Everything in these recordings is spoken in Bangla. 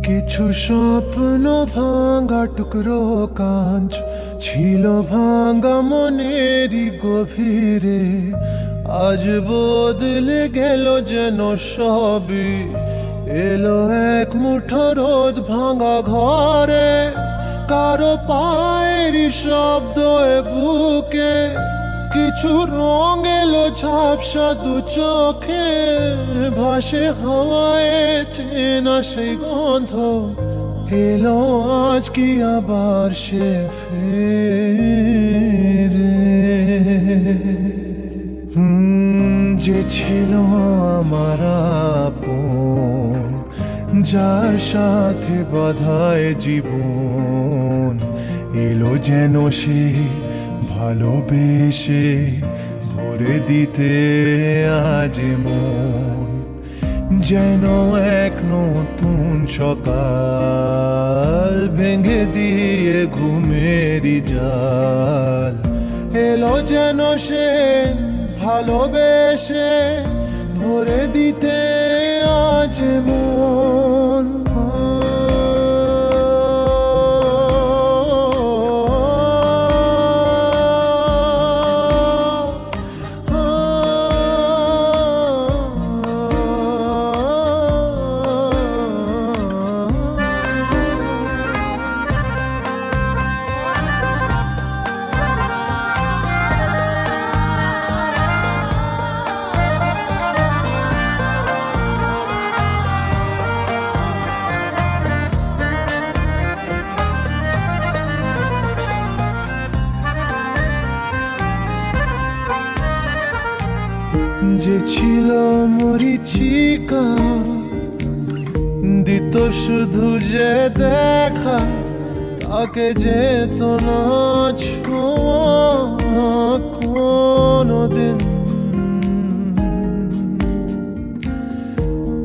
কিছু স্বপ্ন ভাঙা টুকরো কাঁচ ছিল ভাঙা মনেরই গভীরে, আজ বদলে গেল যেন সবই। এলো এক মুঠো রোদ ভাঙা ঘরে, কারো পায়েরই শব্দ এ বুকে, কিছু রং এলো ঝাপসা দু চোখে, ভাসে হাওয়ায় চেনা সেই গন্ধ। এলো আজ কি আবার সে ফেরে? যে ছিল আমার আপন, যার সাথে বাঁধায় জীবন, এলো যেন সে ভালোবেসে ভরে দিতে আজ মন। যেন এক নতুন সকাল ভেঙে দিয়ে ঘুমেরই জাল, এলো যেন সে ভালোবেসে ভরে দিতে আজ মন। যে ছিল মরিচিকা, দিত শুধু যে দেখা, তাকে যেত না ছোঁয়া কোনোদিন।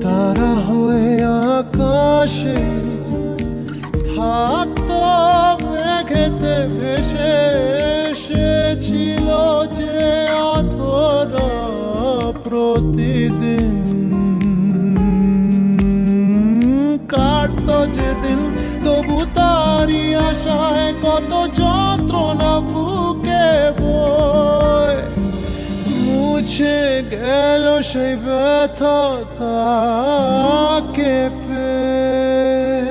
তারা হয়ে আকাশে থাকতো মেঘেতে ভেসে, এসেছিল যে অধরা প্রতিদিন। কাটতো যেদিন তবু তারি আশায় কত যন্ত্রণা বুকে বয়, মুছে গেল সেই ব্যথা তাকে পেয়ে।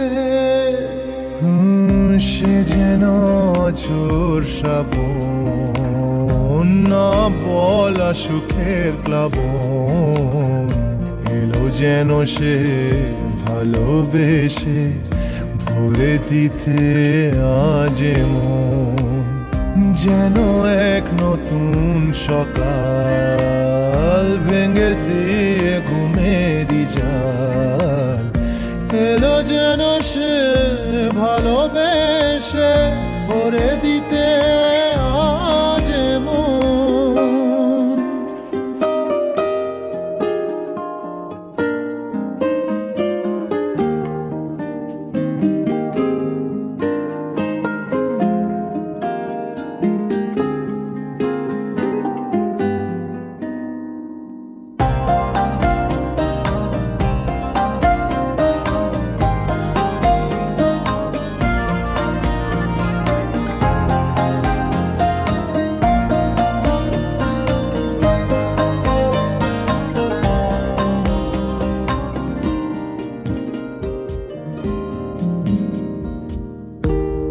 সে যেন ঝোর শ্রাবণ, না বলা সুখের প্লাবন, এলো যেন সে ভালোবেসে ভরে দিতে আজ মন। যেন এক নতুন সকাল ভেঙে দিয়ে ঘুমেরই জাল, এলো যেন সে ভালোবেসে ভরে দিতে আজ মন।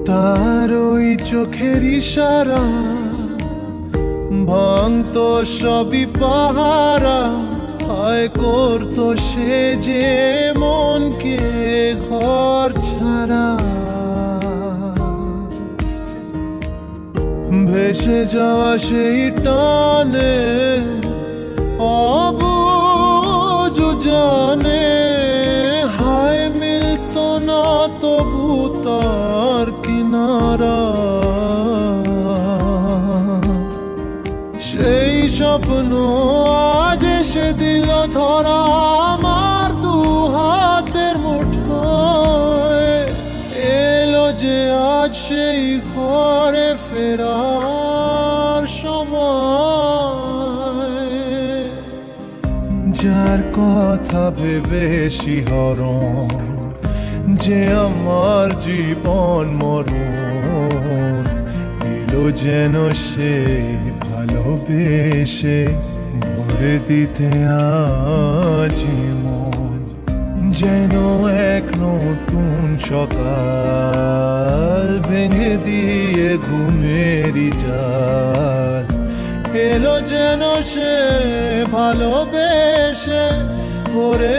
তার ওই চোখের ইশারা ভাঙতো সবই পাহারা, হায় করতো সে যে মনকে ঘর ছাড়া। ভেসে যাওয়া সেই টানে অবুঝ জানে, হায় মিলতো না তবু তার কিনারা। সেই স্বপ্ন আজ এসে দিল ধরা আমার দু হাতের মুঠোয়, এলো যে আজ সেই ঘরে ফেরার সময়। যার কথা ভেবে শিহরণ যে আমার জীবন মরণ, এলো যেন সে ভালোবেসে ভরে দিতে আজি মন। যেন এক নতুন সকাল ভেঙে দিয়ে ঘুমেরই জাল, এলো যেন সে ভালোবেসে ভরে